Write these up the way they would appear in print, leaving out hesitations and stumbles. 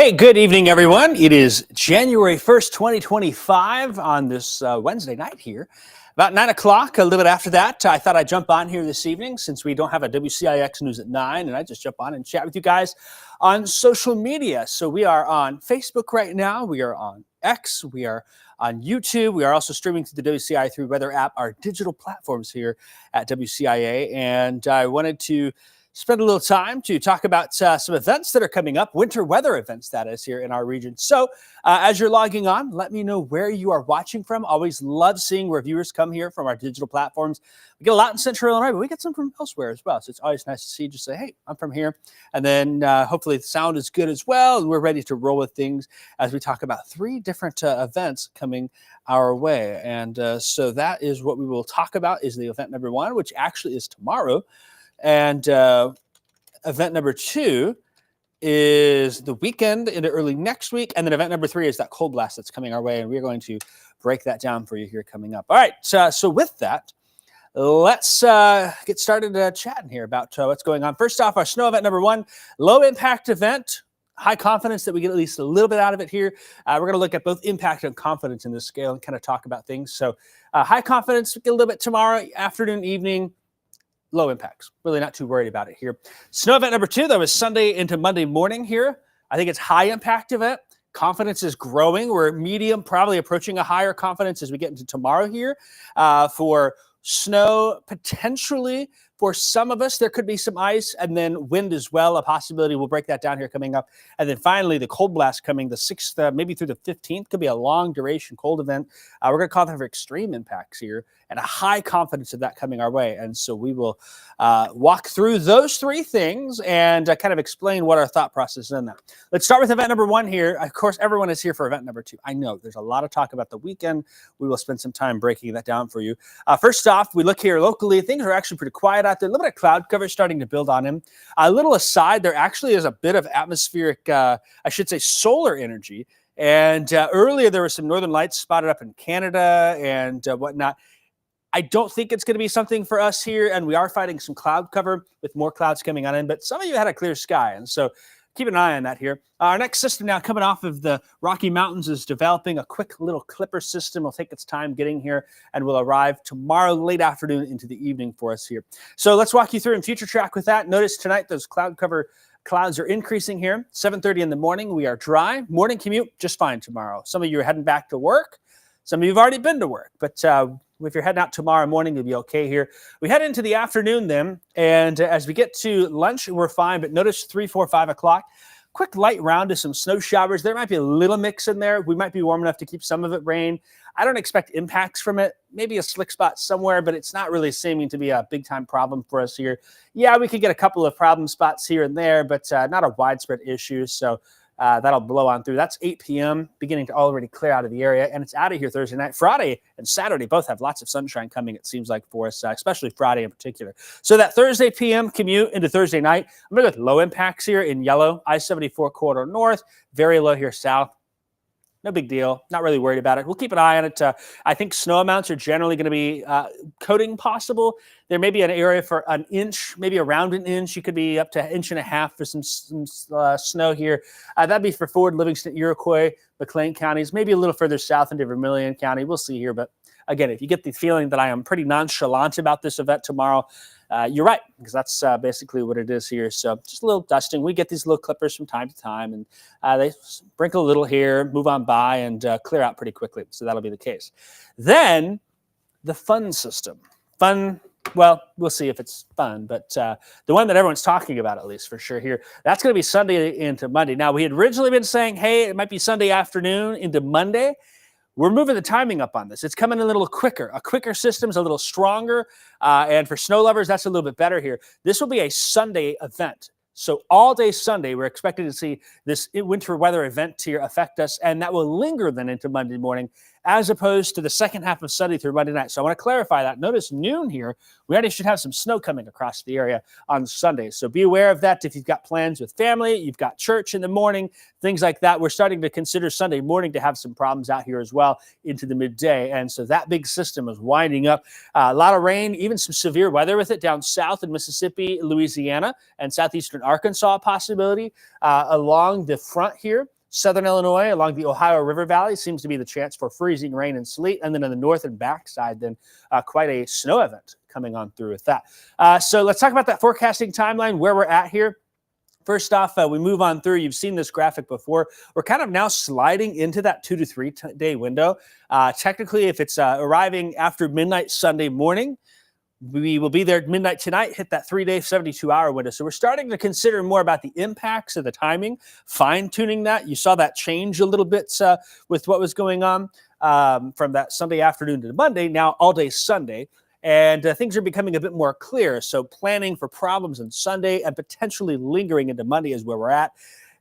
Hey, good evening, everyone. It is January 1st, 2025 on this Wednesday night here. About 9 o'clock, a little bit after that, I thought I'd jump on here this evening since we don't have a WCIX News at 9, and I just jump on and chat with you guys on social media. So we are on Facebook right now. We are on X. We are on YouTube. We are also streaming through the WCIA through Weather app, our digital platforms here at WCIA. And I wanted to spend a little time to talk about some events that are coming up, winter weather events, that is, here in our region. So as you're logging on, let me know where you are watching from. Always love seeing where viewers come here from our digital platforms. We get a lot in Central Illinois, but we get some from elsewhere as well. So it's always nice to see, just say, hey, I'm from here. And then hopefully the sound is good as well. And we're ready to roll with things as we talk about 3 different events coming our way. And so that is what we will talk about, is the event number 1, which actually is tomorrow. And event number 2 is the weekend into early next week. And then event number 3 is that cold blast that's coming our way. And we're going to break that down for you here coming up. All right. So with that, let's get started chatting here about what's going on. First off, our snow event number 1, low impact event. High confidence that we get at least a little bit out of it here. We're going to look at both impact and confidence in this scale and kind of talk about things. So high confidence, we get a little bit tomorrow, afternoon, evening. Low impacts. Really not too worried about it here. Snow event number 2, though, is Sunday into Monday morning here. I think it's high impact event. Confidence is growing. We're medium, probably approaching a higher confidence as we get into tomorrow here. For snow, potentially for some of us, there could be some ice and then wind as well, a possibility. We'll break that down here coming up. And then finally, the cold blast coming the 6th, maybe through the 15th, could be a long duration cold event. We're going to call that for extreme impacts here and a high confidence of that coming our way. And so we will walk through those 3 things and kind of explain what our thought process is in that. Let's start with event number 1 here. Of course, everyone is here for event number 2. I know there's a lot of talk about the weekend. We will spend some time breaking that down for you. First off, we look here locally. Things are actually pretty quiet out there. A little bit of cloud cover starting to build on him. A little aside, there actually is a bit of atmospheric, I should say solar energy. And earlier there were some northern lights spotted up in Canada and whatnot. I don't think it's going to be something for us here, and we are fighting some cloud cover with more clouds coming on in, but some of you had a clear sky, and so keep an eye on that here. Our next system now coming off of the Rocky Mountains is developing a quick little clipper system. It'll take its time getting here and will arrive tomorrow late afternoon into the evening for us here. So let's walk you through in future track with that. Notice tonight those clouds are increasing here. 7:30 in the morning, we are dry. Morning commute, just fine tomorrow. Some of you are heading back to work. Some of you have already been to work, but if you're heading out tomorrow morning, you'll be okay here. We head into the afternoon then, and as we get to lunch, we're fine, but notice 3, 4, 5 o'clock, quick light round to some snow showers. There might be a little mix in there. We might be warm enough to keep some of it rain. I don't expect impacts from it. Maybe a slick spot somewhere, but it's not really seeming to be a big-time problem for us here. Yeah, we could get a couple of problem spots here and there, but not a widespread issue, so that'll blow on through. That's 8 p.m., beginning to already clear out of the area, and it's out of here Thursday night. Friday and Saturday both have lots of sunshine coming, it seems like, for us, especially Friday in particular. So that Thursday p.m. commute into Thursday night, I'm going to go with low impacts here in yellow, I-74 corridor north, very low here south. No big deal. Not really worried about it. We'll keep an eye on it. I think snow amounts are generally going to be coating possible. There may be an area for an inch, maybe around an inch. You could be up to 1.5 inches for some snow here. That'd be for Ford, Livingston, Iroquois, McLean counties, maybe a little further south into Vermilion County. We'll see here. But again, if you get the feeling that I am pretty nonchalant about this event tomorrow, you're right, because that's basically what it is here. So just a little dusting. We get these little clippers from time to time, and they sprinkle a little here, move on by, and clear out pretty quickly. So that'll be the case. Then the fun system. Fun, well, we'll see if it's fun, but the one that everyone's talking about, at least for sure here, that's going to be Sunday into Monday. Now, we had originally been saying, hey, it might be Sunday afternoon into Monday. We're moving the timing up on this. It's coming a little quicker. A quicker system's a little stronger. And for snow lovers, that's a little bit better here. This will be a Sunday event. So all day Sunday, we're expecting to see this winter weather event here affect us, and that will linger then into Monday morning, as opposed to the second half of Sunday through Monday night. So I want to clarify that. Notice noon here, we already should have some snow coming across the area on Sunday. So be aware of that if you've got plans with family, you've got church in the morning, things like that. We're starting to consider Sunday morning to have some problems out here as well into the midday. And so that big system is winding up. A lot of rain, even some severe weather with it down south in Mississippi, Louisiana, and southeastern Arkansas possibility along the front here. Southern Illinois along the Ohio River Valley seems to be the chance for freezing rain and sleet. And then on the north and backside, then quite a snow event coming on through with that. So let's talk about that forecasting timeline, where we're at here. First off, we move on through. You've seen this graphic before. We're kind of now sliding into that 2 to 3 day window. Technically, if it's arriving after midnight Sunday morning, we will be there at midnight tonight, hit that 3-day, 72-hour window. So we're starting to consider more about the impacts of the timing, fine-tuning that. You saw that change a little bit with what was going on from that Sunday afternoon to Monday, now all day Sunday. And things are becoming a bit more clear. So planning for problems on Sunday and potentially lingering into Monday is where we're at.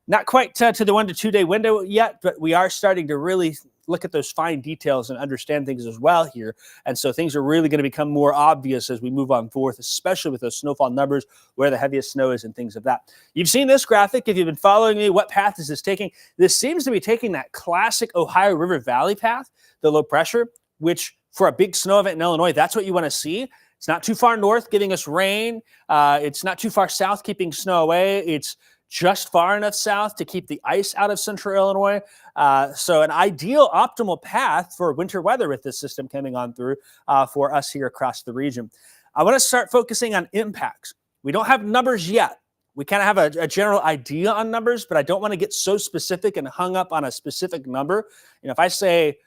Not quite to the 1 to 2 day window yet, but we are starting to really look at those fine details and understand things as well here. And so things are really going to become more obvious as we move on forth, especially with those snowfall numbers, where the heaviest snow is and things of that. You've seen this graphic. If you've been following me, what path is this taking? This seems to be taking that classic Ohio River Valley path, the low pressure, which for a big snow event in Illinois, that's what you want to see. It's not too far north giving us rain. It's not too far south keeping snow away. It's just far enough south to keep the ice out of central Illinois. So an ideal optimal path for winter weather with this system coming on through for us here across the region. I want to start focusing on impacts. We don't have numbers yet. We kind of have a general idea on numbers, but I don't want to get so specific and hung up on a specific number. If I say,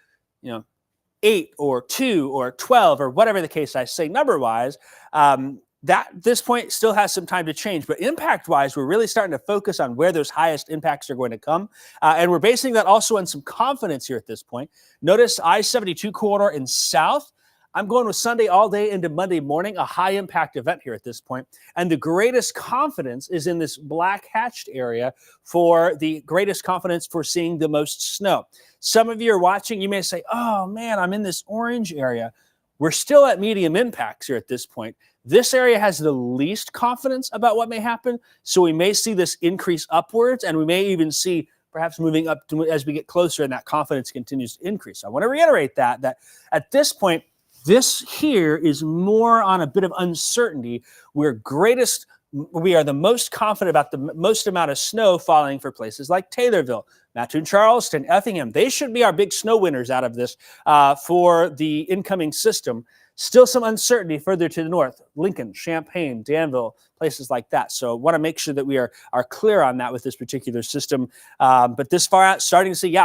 8 or 2 or 12 or whatever the case I say number-wise, that this point still has some time to change. But impact-wise, we're really starting to focus on where those highest impacts are going to come. And we're basing that also on some confidence here at this point. Notice I-72 corridor in south. I'm going with Sunday all day into Monday morning, a high-impact event here at this point. And the greatest confidence is in this black hatched area for the greatest confidence for seeing the most snow. Some of you are watching, you may say, oh man, I'm in this orange area. We're still at medium impacts here at this point. This area has the least confidence about what may happen, so we may see this increase upwards, and we may even see perhaps moving up to, as we get closer and that confidence continues to increase. I want to reiterate that at this point, this here is more on a bit of uncertainty. We are the most confident about the most amount of snow falling for places like Taylorville, Mattoon, Charleston, Effingham. They should be our big snow winners out of this for the incoming system. Still some uncertainty further to the north, Lincoln, Champaign, Danville, places like that. So want to make sure that we are clear on that with this particular system. But this far out, starting to see,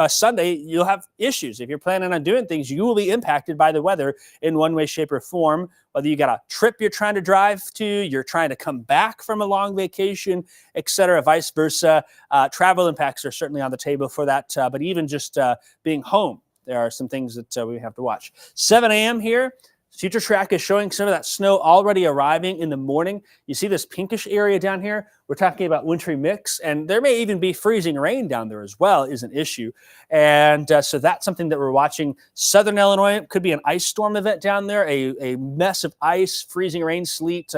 Sunday, you'll have issues. If you're planning on doing things, you will be impacted by the weather in one way, shape, or form. Whether you got a trip you're trying to drive to, you're trying to come back from a long vacation, et cetera, vice versa. Travel impacts are certainly on the table for that. But even just being home, there are some things that we have to watch. 7 a.m. here. Future Track is showing some of that snow already arriving in the morning. You see this pinkish area down here? We're talking about wintry mix, and there may even be freezing rain down there as well is an issue. And so that's something that we're watching. Southern Illinois could be an ice storm event down there, a mess of ice, freezing rain, sleet,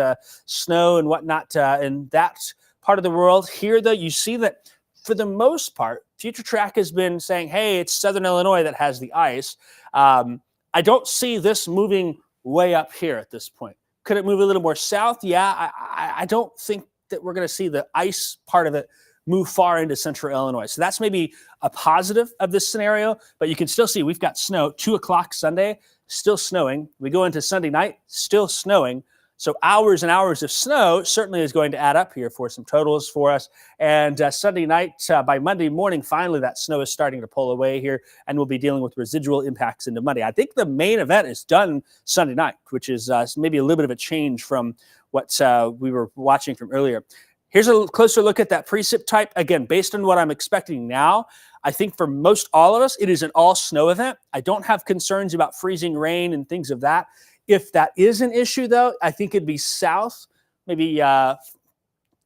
snow, and whatnot in that part of the world. Here, though, you see that for the most part, Future Track has been saying, hey, it's Southern Illinois that has the ice. I don't see this moving way up here at this point. Could it move a little more south? Yeah, I don't think that we're going to see the ice part of it move far into central Illinois. So that's maybe a positive of this scenario, but you can still see we've got snow, 2 o'clock Sunday, still snowing. We go into Sunday night, still snowing. So hours and hours of snow certainly is going to add up here for some totals for us. And Sunday night, by Monday morning, finally that snow is starting to pull away here, and we'll be dealing with residual impacts into Monday. I think the main event is done Sunday night, which is maybe a little bit of a change from what we were watching from earlier. Here's a closer look at that precip type. Again, based on what I'm expecting now, I think for most all of us, it is an all snow event. I don't have concerns about freezing rain and things of that. If that is an issue, though, I think it'd be south, maybe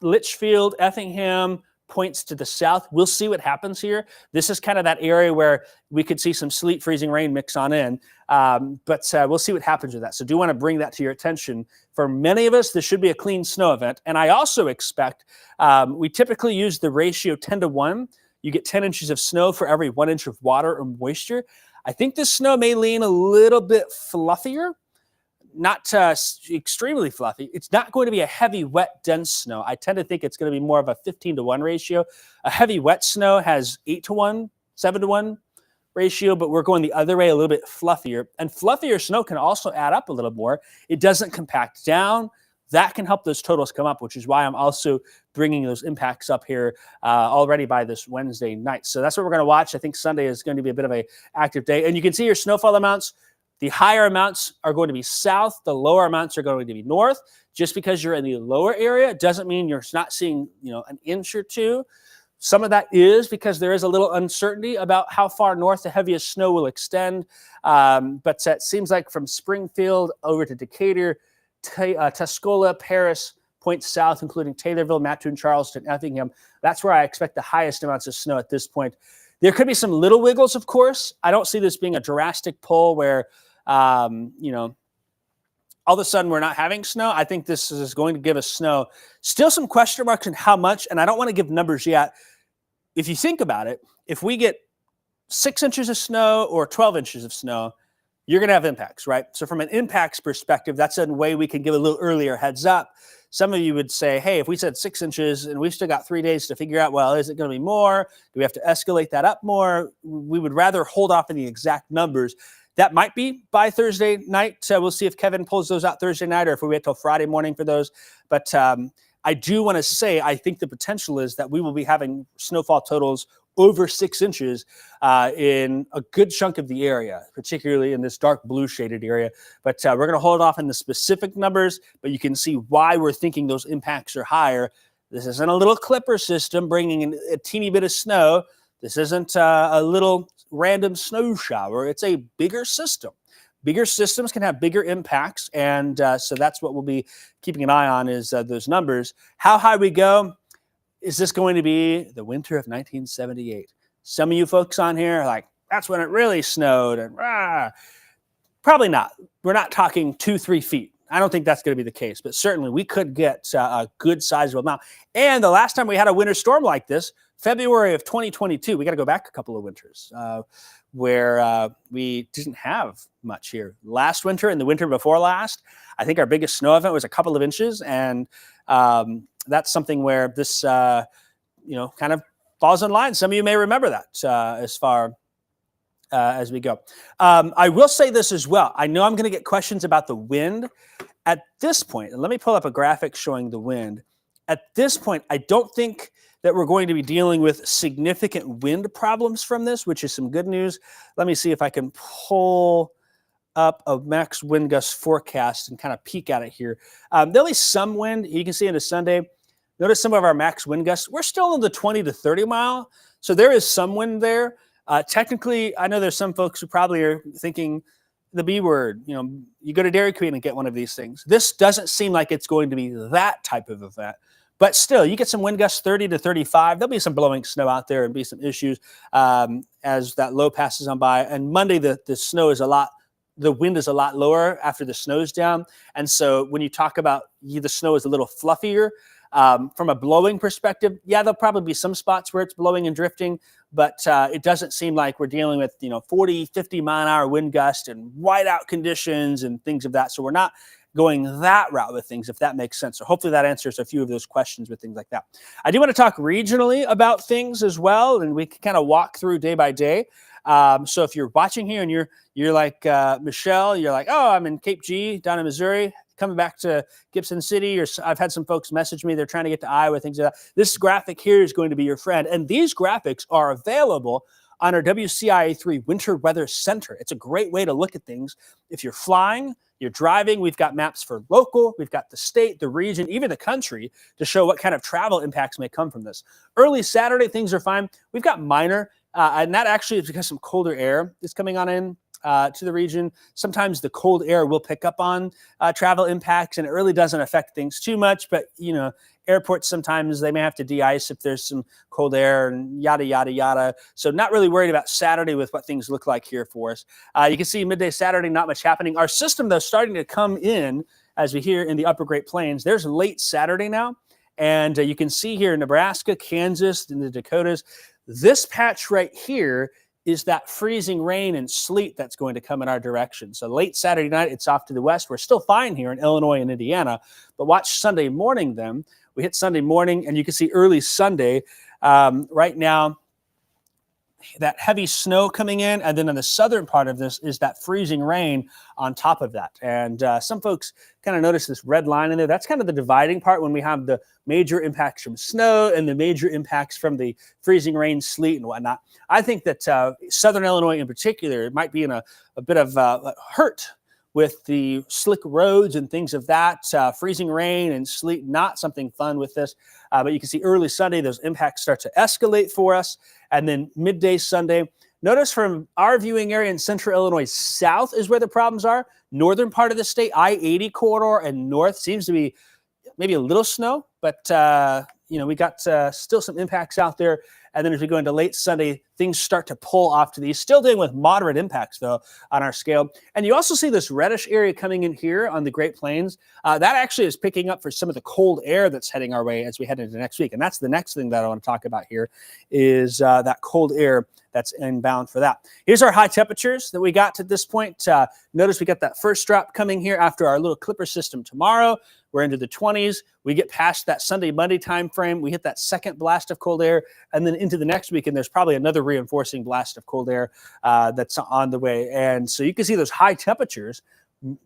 Litchfield, Effingham, points to the south. We'll see what happens here. This is kind of that area where we could see some sleet, freezing rain mix on in, but we'll see what happens with that. So do want to bring that to your attention. For many of us, this should be a clean snow event. And I also expect we typically use the ratio 10-to-1. You get 10 inches of snow for every 1 inch of water or moisture. I think this snow may lean a little bit fluffier. not extremely fluffy. It's not going to be a heavy, wet, dense snow. I tend to think it's going to be more of a 15-to-1 ratio. A heavy, wet snow has 8-to-1, 7-to-1 ratio, but we're going the other way, a little bit fluffier. And fluffier snow can also add up a little more. It doesn't compact down. That can help those totals come up, which is why I'm also bringing those impacts up here already by this Wednesday night. So that's what we're going to watch. I think Sunday is going to be a bit of an active day. And you can see your snowfall amounts. The higher amounts are going to be south. The lower amounts are going to be north. Just because you're in the lower area doesn't mean you're not seeing, an inch or two. Some of that is because there is a little uncertainty about how far north the heaviest snow will extend. But it seems like from Springfield over to Decatur, Tuscola, Paris, points south, including Taylorville, Mattoon, Charleston, Effingham. That's where I expect the highest amounts of snow at this point. There could be some little wiggles, of course. I don't see this being a drastic pull where, all of a sudden we're not having snow. I think this is going to give us snow. Still some question marks on how much, and I don't want to give numbers yet. If you think about it, if we get 6 inches of snow or 12 inches of snow, you're going to have impacts, right? So from an impacts perspective, that's a way we can give a little earlier heads up. Some of you would say, hey, if we said 6 inches and we've still got 3 days to figure out, well, is it going to be more? Do we have to escalate that up more? We would rather hold off on the exact numbers. That might be by Thursday night. We'll see if Kevin pulls those out Thursday night or if we wait till Friday morning for those. But I do want to say, I think the potential is that we will be having snowfall totals over 6 inches in a good chunk of the area, particularly in this dark blue shaded area. But we're going to hold off on the specific numbers, but you can see why we're thinking those impacts are higher. This isn't a little clipper system bringing in a teeny bit of snow. This isn't a little random snow shower. It's a bigger system. Bigger systems can have bigger impacts, and so that's what we'll be keeping an eye on is those numbers. How high we go, is this going to be the winter of 1978? Some of you folks on here are like, that's when it really snowed, and probably not. We're not talking 2-3 feet. I don't think that's going to be the case, but certainly we could get a good sizable amount. And the last time we had a winter storm like this, February of 2022, we got to go back a couple of winters where we didn't have much here. Last winter and the winter before last, I think our biggest snow event was a couple of inches, and that's something where this, kind of falls in line. Some of you may remember that as far as we go. I will say this as well. I know I'm going to get questions about the wind at this point. And let me pull up a graphic showing the wind. At this point, I don't think that we're going to be dealing with significant wind problems from this, which is some good news. Let me see if I can pull up a max wind gust forecast and kind of peek at it here. There'll be some wind. You can see into Sunday. Notice some of our max wind gusts. We're still in the 20 to 30 mile. So there is some wind there. Technically, I know there's some folks who probably are thinking the B word, you go to Dairy Queen and get one of these things. This doesn't seem like it's going to be that type of event. But still, you get some wind gusts 30 to 35. There'll be some blowing snow out there and be some issues as that low passes on by. And Monday, the wind is a lot lower after the snow's down. And so when you talk about the snow is a little fluffier, from a blowing perspective, yeah, there'll probably be some spots where it's blowing and drifting, but it doesn't seem like we're dealing with, 40, 50 mile an hour wind gust and whiteout conditions and things of that. So we're not going that route with things, if that makes sense. So hopefully that answers a few of those questions with things like that. I do want to talk regionally about things as well, and we can kind of walk through day by day. So if you're watching here and you're like Michelle, you're like, oh, I'm in Cape G down in Missouri, coming back to Gibson City, or I've had some folks message me, they're trying to get to Iowa, things like that. This graphic here is going to be your friend. And these graphics are available on our WCIA3 Winter Weather Center. It's a great way to look at things. If you're flying, you're driving, we've got maps for local, we've got the state, the region, even the country to show what kind of travel impacts may come from this. Early Saturday, things are fine. We've got minor, and that actually is because some colder air is coming on in to the region. Sometimes the cold air will pick up on travel impacts, and it really doesn't affect things too much. But, airports sometimes they may have to de-ice if there's some cold air and yada, yada, yada. So not really worried about Saturday with what things look like here for us. You can see midday Saturday, not much happening. Our system, though, starting to come in as we hear in the upper Great Plains. There's late Saturday now. And you can see here in Nebraska, Kansas, and the Dakotas, this patch right here is that freezing rain and sleet that's going to come in our direction. So late Saturday night, it's off to the west. We're still fine here in Illinois and Indiana, but watch Sunday morning then. We hit Sunday morning, and you can see early Sunday. Right now, that heavy snow coming in, and then in the southern part of this is that freezing rain on top of that. And some folks kind of notice this red line in there. That's kind of the dividing part when we have the major impacts from snow and the major impacts from the freezing rain, sleet, and whatnot. I think that southern Illinois in particular might be in a bit of hurt with the slick roads and things of that. Freezing rain and sleet, not something fun with this. But you can see early Sunday, those impacts start to escalate for us. And then midday Sunday, notice from our viewing area in central Illinois, south is where the problems are. Northern part of the state, I-80 corridor and north seems to be maybe a little snow, but we got still some impacts out there. And then as we go into late Sunday, things start to pull off to these. Still dealing with moderate impacts, though, on our scale. And you also see this reddish area coming in here on the Great Plains. That actually is picking up for some of the cold air that's heading our way as we head into next week. And that's the next thing that I want to talk about here is that cold air that's inbound for that. Here's our high temperatures that we got to this point. Notice we got that first drop coming here after our little clipper system tomorrow. We're into the 20s. We get past that Sunday, Monday time frame. We hit that second blast of cold air, and then into the next week, and there's probably another reinforcing blast of cold air that's on the way. And so you can see those high temperatures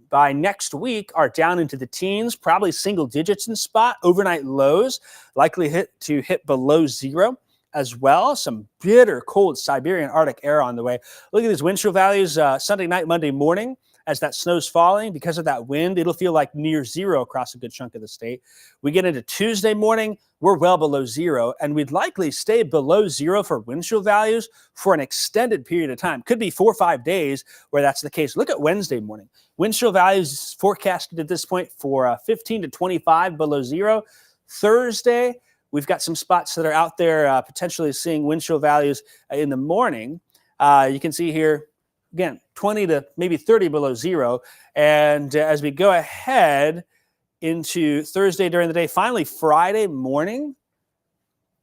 by next week are down into the teens, probably single digits in spot. Overnight lows likely hit below zero as well. Some bitter cold Siberian Arctic air on the way. Look at these wind chill values Sunday night, Monday morning. As that snow's falling, because of that wind, it'll feel like near zero across a good chunk of the state. We get into Tuesday morning, we're well below zero, and we'd likely stay below zero for wind chill values for an extended period of time. Could be 4 or 5 days where that's the case. Look at Wednesday morning. Wind chill values forecasted at this point for 15 to 25 below zero. Thursday, we've got some spots that are out there potentially seeing wind chill values in the morning. You can see here, again, 20 to maybe 30 below zero. And as we go ahead into Thursday during the day, finally Friday morning,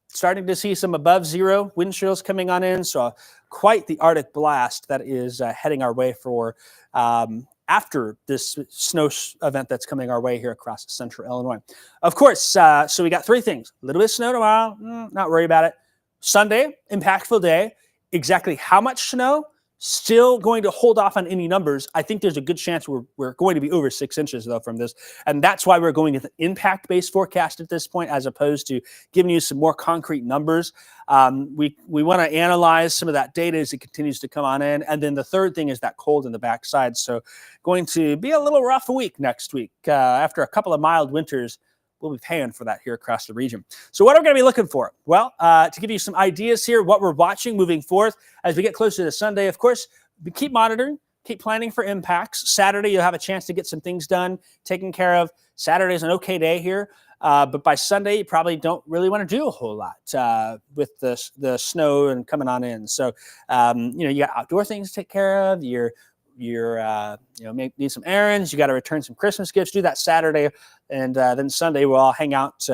starting to see some above zero wind chills coming on in. So quite the Arctic blast that is heading our way for after this snow event that's coming our way here across central Illinois. Of course, so we got three things. A little bit of snow tomorrow, not worry about it. Sunday, impactful day. Exactly how much snow? Still going to hold off on any numbers. I think there's a good chance we're going to be over 6 inches, though, from this. And that's why we're going with an impact-based forecast at this point, as opposed to giving you some more concrete numbers. We want to analyze some of that data as it continues to come on in. And then the third thing is that cold in the backside. So going to be a little rough week next week. After a couple of mild winters, we'll be paying for that here across the region. So what are we going to be looking for? Well, to give you some ideas here, what we're watching moving forth as we get closer to Sunday, of course, we keep monitoring, keep planning for impacts. Saturday, you'll have a chance to get some things done, taken care of. Saturday is an okay day here. But by Sunday, you probably don't really want to do a whole lot with the snow and coming on in. So, you got outdoor things to take care of. You're may need some errands. You got to return some Christmas gifts. Do that Saturday, and then Sunday we'll all hang out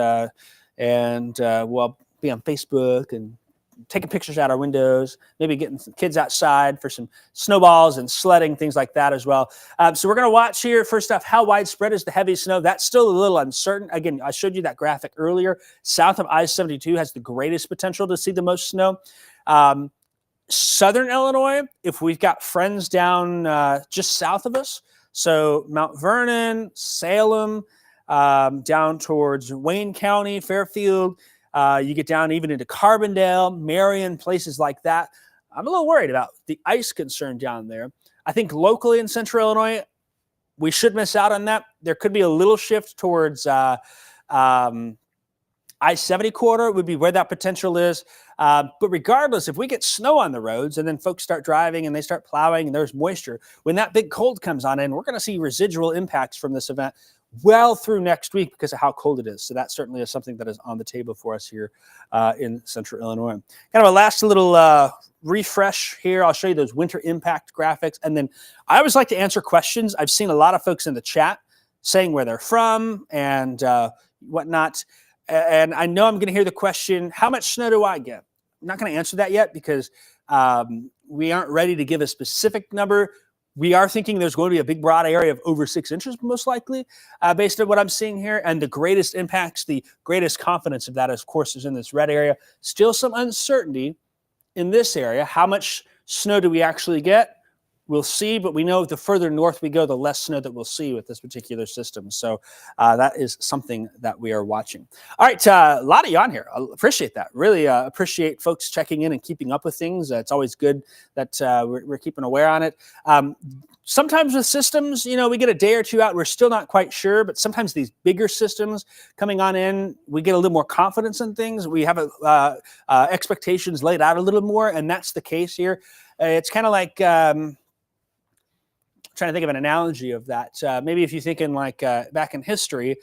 and we'll be on Facebook and taking pictures out our windows. Maybe getting some kids outside for some snowballs and sledding, things like that as well. So we're going to watch here. First off, how widespread is the heavy snow? That's still a little uncertain. Again, I showed you that graphic earlier. South of I-72 has the greatest potential to see the most snow. Southern Illinois, if we've got friends down just south of us, so Mount Vernon, Salem, down towards Wayne County, Fairfield, you get down even into Carbondale, Marion, places like that. I'm a little worried about the ice concern down there. I think locally in central Illinois, we should miss out on that. There could be a little shift towards I-70 corridor would be where that potential is. But regardless, if we get snow on the roads and then folks start driving and they start plowing and there's moisture, when that big cold comes on in, we're going to see residual impacts from this event well through next week because of how cold it is. So that certainly is something that is on the table for us here in central Illinois. Kind of a last little refresh here. I'll show you those winter impact graphics. And then I always like to answer questions. I've seen a lot of folks in the chat saying where they're from and whatnot. And I know I'm going to hear the question, how much snow do I get? I'm not going to answer that yet because we aren't ready to give a specific number. We are thinking there's going to be a big, broad area of over 6 inches, most likely, based on what I'm seeing here. And the greatest impacts, the greatest confidence of that, of course, is in this red area. Still some uncertainty in this area. How much snow do we actually get? We'll see, but we know the further north we go, the less snow that we'll see with this particular system. So that is something that we are watching. All right, a lot of you on here. I appreciate that. Really appreciate folks checking in and keeping up with things. It's always good that we're keeping aware on it. Sometimes with systems, we get a day or two out. We're still not quite sure, but sometimes these bigger systems coming on in, we get a little more confidence in things. We have expectations laid out a little more, and that's the case here. It's kind of like... trying to think of an analogy of that. Maybe if you think in back in history,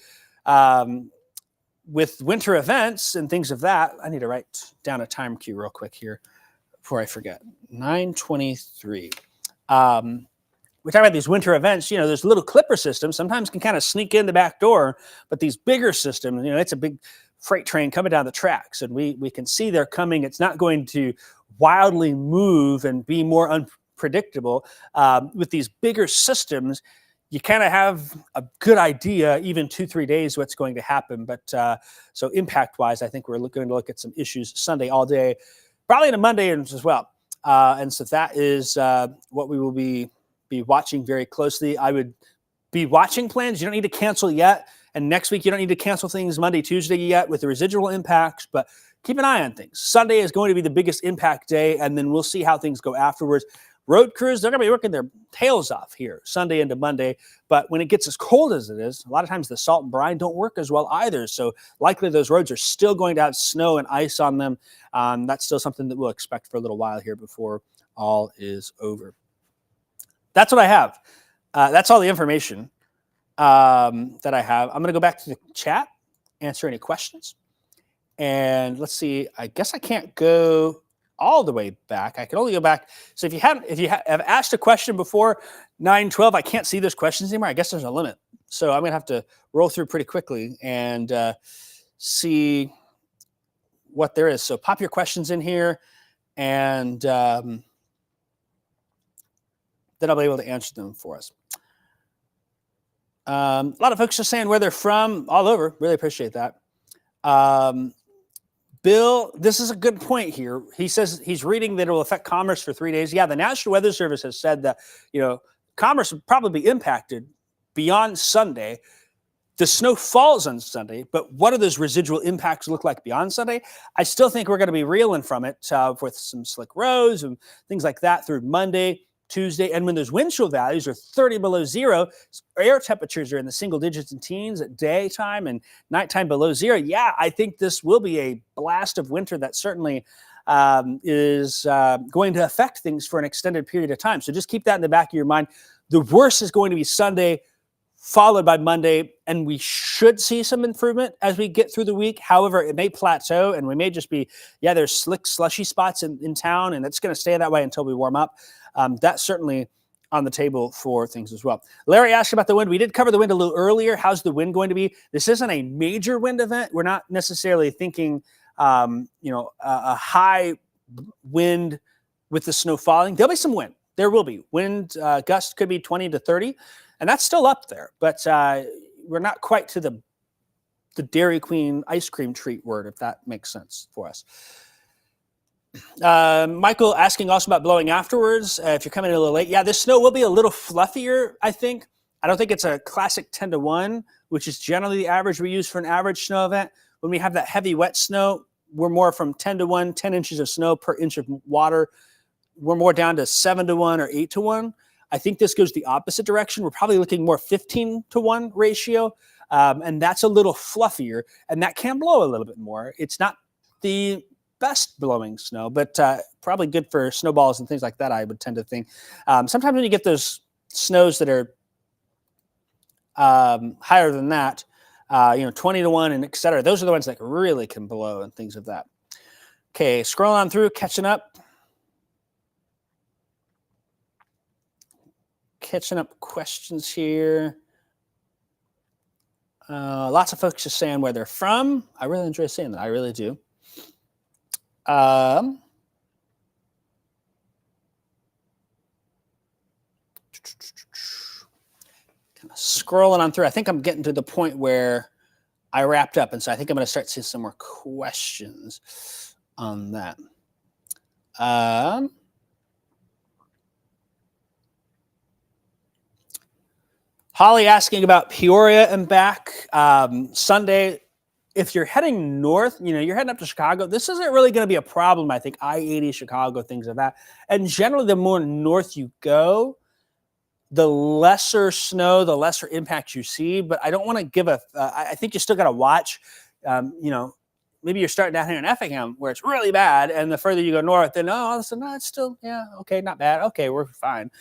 with winter events and things of that. I need to write down a time cue real quick here before I forget. 9:23. We're talking about these winter events. There's little clipper systems sometimes can kind of sneak in the back door, but these bigger systems, it's a big freight train coming down the tracks, and we can see they're coming. It's not going to wildly move and be more unpredictable. With these bigger systems, you kind of have a good idea, even 2-3 days, what's going to happen. But so impact-wise, I think we're going to look at some issues Sunday all day, probably into Monday as well. And so that is what we will be watching very closely. I would be watching plans. You don't need to cancel yet. And next week, you don't need to cancel things Monday, Tuesday yet with the residual impacts. But keep an eye on things. Sunday is going to be the biggest impact day, and then we'll see how things go afterwards. Road crews, they're going to be working their tails off here Sunday into Monday. But when it gets as cold as it is, a lot of times the salt and brine don't work as well either. So likely those roads are still going to have snow and ice on them. That's still something that we'll expect for a little while here before all is over. That's what I have. That's all the information that I have. I'm going to go back to the chat, answer any questions. And let's see, I guess I can't go all the way back. I can only go back. So if you have asked a question before 9:12, I can't see those questions anymore. I guess there's a limit. So I'm going to have to roll through pretty quickly and see what there is. So pop your questions in here, and then I'll be able to answer them for us. A lot of folks are saying where they're from all over. Really appreciate that. Bill, this is a good point here. He says he's reading that it will affect commerce for 3 days. Yeah, the National Weather Service has said that, commerce will probably be impacted beyond Sunday. The snow falls on Sunday, but what do those residual impacts look like beyond Sunday? I still think we're going to be reeling from it with some slick roads and things like that through Monday, Tuesday. And when those wind chill values are 30 below zero, air temperatures are in the single digits and teens at daytime and nighttime below zero. Yeah, I think this will be a blast of winter that certainly is going to affect things for an extended period of time. So just keep that in the back of your mind. The worst is going to be Sunday, followed by Monday, and we should see some improvement as we get through the week. However, it may plateau, and we may just be, there's slick, slushy spots in town, and it's going to stay that way until we warm up. That's certainly on the table for things as well. Larry asked about the wind. We did cover the wind a little earlier. How's the wind going to be? This isn't a major wind event. We're not necessarily thinking, a high wind with the snow falling. There'll be some wind. There will be. Wind gusts could be 20 to 30, and that's still up there. But we're not quite to the Dairy Queen ice cream treat word, if that makes sense for us. Michael asking also about blowing afterwards. If you're coming in a little late, this snow will be a little fluffier, I think. I don't think it's a classic 10-to-1, which is generally the average we use for an average snow event. When we have that heavy wet snow, we're more from 10-to-1, 10 inches of snow per inch of water. We're more down to 7-to-1 or 8-to-1. I think this goes the opposite direction. We're probably looking more 15-to-1 ratio, and that's a little fluffier, and that can blow a little bit more. It's not the best blowing snow, but probably good for snowballs and things like that, I would tend to think. Sometimes when you get those snows that are higher than that, 20-to-1 and et cetera, those are the ones that really can blow and things of that. Okay, scrolling on through, catching up questions here. Lots of folks just saying where they're from. I really enjoy saying that. I really do. Kind of scrolling on through. I think I'm getting to the point where I wrapped up, and so I think I'm going to start seeing some more questions on that. Holly asking about Peoria and back Sunday. If you're heading north, you're heading up to Chicago, this isn't really going to be a problem. I think I-80, Chicago, things like that. And generally, the more north you go, the lesser snow, the lesser impact you see. But I don't want to give I think you still got to watch, maybe you're starting down here in Effingham where it's really bad. And the further you go north, then, no, it's still, okay, not bad. Okay, we're fine.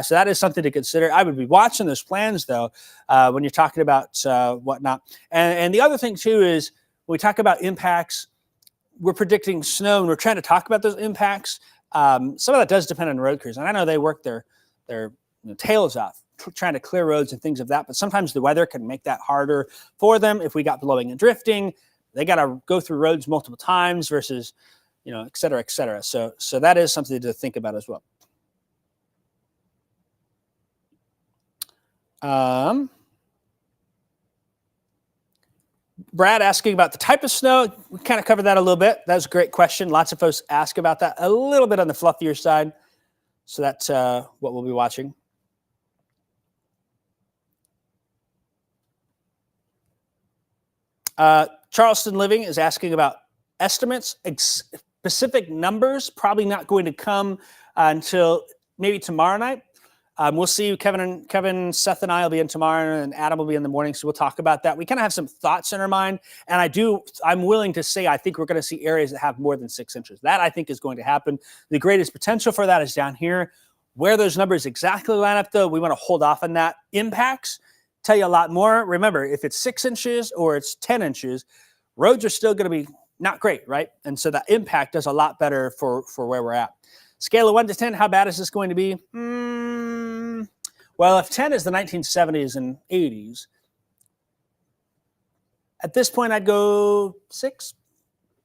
So that is something to consider. I would be watching those plans, though, when you're talking about whatnot. And the other thing, too, is when we talk about impacts, we're predicting snow and we're trying to talk about those impacts. Some of that does depend on road crews. And I know they work their tails off trying to clear roads and things of that. But sometimes the weather can make that harder for them. If we got blowing and drifting, they got to go through roads multiple times versus, et cetera, et cetera. So that is something to think about as well. Brad asking about the type of snow. We kind of covered that a little bit. That was a great question. Lots of folks ask about that a little bit on the fluffier side. So that's what we'll be watching. Charleston Living is asking about estimates, specific numbers, probably not going to come until maybe tomorrow night. We'll see. Kevin, Seth, and I will be in tomorrow, and Adam will be in the morning, so we'll talk about that. We kind of have some thoughts in our mind, and I'm willing to say I think we're going to see areas that have more than 6 inches. That, I think, is going to happen. The greatest potential for that is down here. Where those numbers exactly line up, though, we want to hold off on that. Impacts tell you a lot more. Remember, if it's 6 inches or it's 10 inches, roads are still going to be not great, right? And so that impact does a lot better for where we're at. Scale of 1 to 10, how bad is this going to be? Well, if 10 is the 1970s and 80s, at this point, I'd go 6.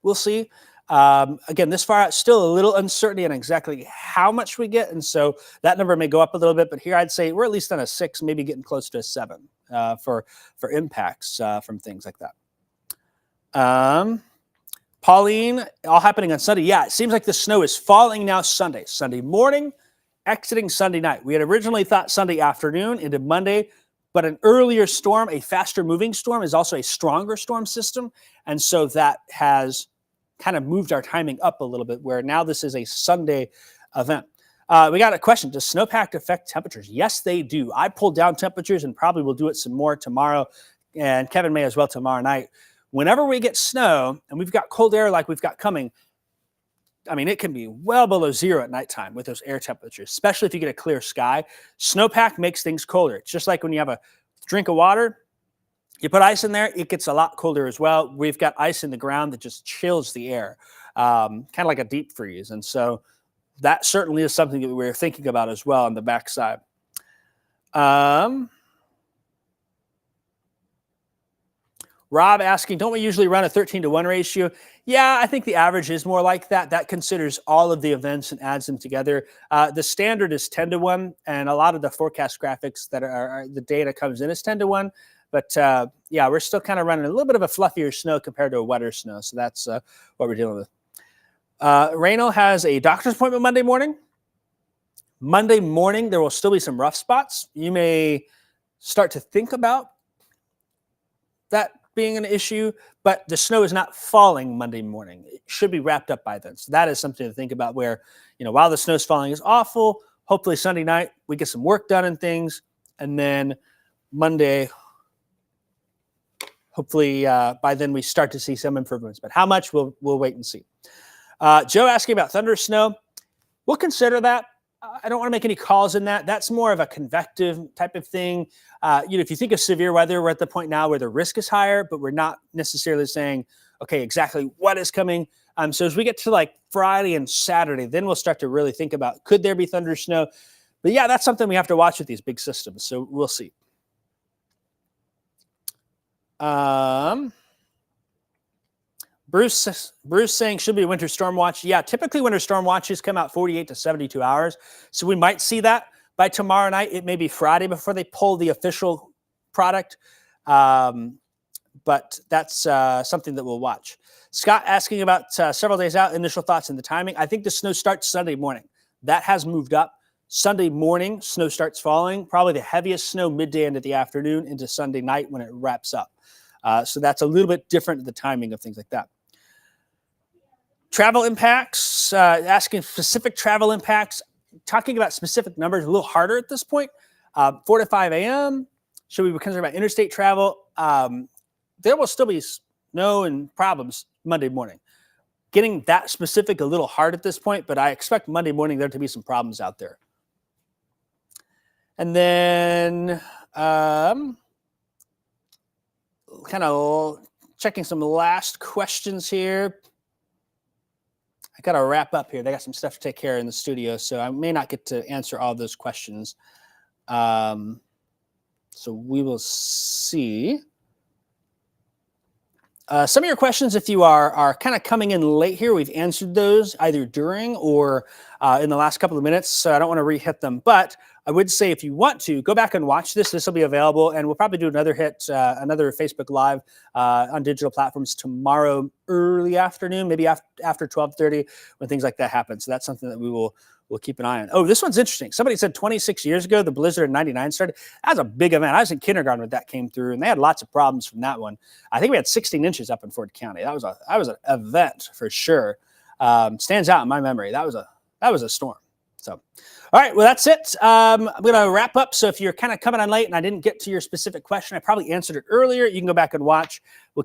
We'll see. Again, this far out, still a little uncertainty on exactly how much we get. And so that number may go up a little bit, but here I'd say we're at least on a 6, maybe getting close to a 7 for impacts from things like that. Pauline, all happening on Sunday. Yeah, it seems like the snow is falling now Sunday morning, exiting Sunday night. We had originally thought Sunday afternoon into Monday, but an earlier storm, a faster moving storm, is also a stronger storm system. And so that has kind of moved our timing up a little bit, where now this is a Sunday event. We got a question. Does snowpack affect temperatures? Yes, they do. I pulled down temperatures and probably will do it some more tomorrow, and Kevin may as well tomorrow night. Whenever we get snow and we've got cold air like we've got coming, I mean, it can be well below 0 at nighttime with those air temperatures, especially if you get a clear sky. Snowpack makes things colder. It's just like when you have a drink of water, you put ice in there, it gets a lot colder as well. We've got ice in the ground that just chills the air, kind of like a deep freeze. And so that certainly is something that we're thinking about as well on the backside. Rob asking, don't we usually run a 13-to-1 ratio? Yeah, I think the average is more like that. That considers all of the events and adds them together. The standard is 10-to-1, and a lot of the forecast graphics that are the data comes in as 10-to-1. But yeah, we're still kind of running a little bit of a fluffier snow compared to a wetter snow. So that's what we're dealing with. Reno has a doctor's appointment Monday morning. Monday morning, there will still be some rough spots. You may start to think about that being an issue, but the snow is not falling Monday morning. It should be wrapped up by then. So that is something to think about, where, while the snow's falling is awful, hopefully Sunday night we get some work done and things. And then Monday, hopefully by then we start to see some improvements, but how much we'll wait and see. Joe asking about thunder snow. We'll consider that. I don't want to make any calls in that. That's more of a convective type of thing. If you think of severe weather, we're at the point now where the risk is higher, but we're not necessarily saying, okay, exactly what is coming. So as we get to like Friday and Saturday, then we'll start to really think about, could there be thunder snow? But yeah, that's something we have to watch with these big systems. So we'll see. Bruce saying should be a winter storm watch. Yeah, typically winter storm watches come out 48 to 72 hours. So we might see that. by tomorrow night. It may be Friday before they pull the official product. But that's something that we'll watch. Scott asking about several days out, initial thoughts and the timing. I think the snow starts Sunday morning. That has moved up. Sunday morning, snow starts falling, probably the heaviest snow midday into the afternoon into Sunday night when it wraps up. So that's a little bit different, the timing of things like that. Travel impacts, asking specific travel impacts, talking about specific numbers, a little harder at this point. 4 to 5 a.m., should we be concerned about interstate travel? There will still be snow and problems Monday morning. Getting that specific a little hard at this point, but I expect Monday morning there to be some problems out there. And then kind of checking some last questions here. I got to wrap up here. They got some stuff to take care of in the studio, so I may not get to answer all those questions. So we will see. Some of your questions, if you are kind of coming in late here, we've answered those either during or in the last couple of minutes, so I don't want to re-hit them. But I would say if you want to, go back and watch this. This will be available, and we'll probably do another Facebook Live on digital platforms tomorrow early afternoon, maybe after 12:30 when things like that happen. So that's something that we'll keep an eye on. Oh, this one's interesting. Somebody said 26 years ago, the blizzard in 99 started. That was a big event. I was in kindergarten when that came through, and they had lots of problems from that one. I think we had 16 inches up in Ford County. That was an event for sure. Stands out in my memory. That was a storm. So, all right, well, that's it. I'm going to wrap up. So if you're kind of coming on late and I didn't get to your specific question, I probably answered it earlier. You can go back and watch. We'll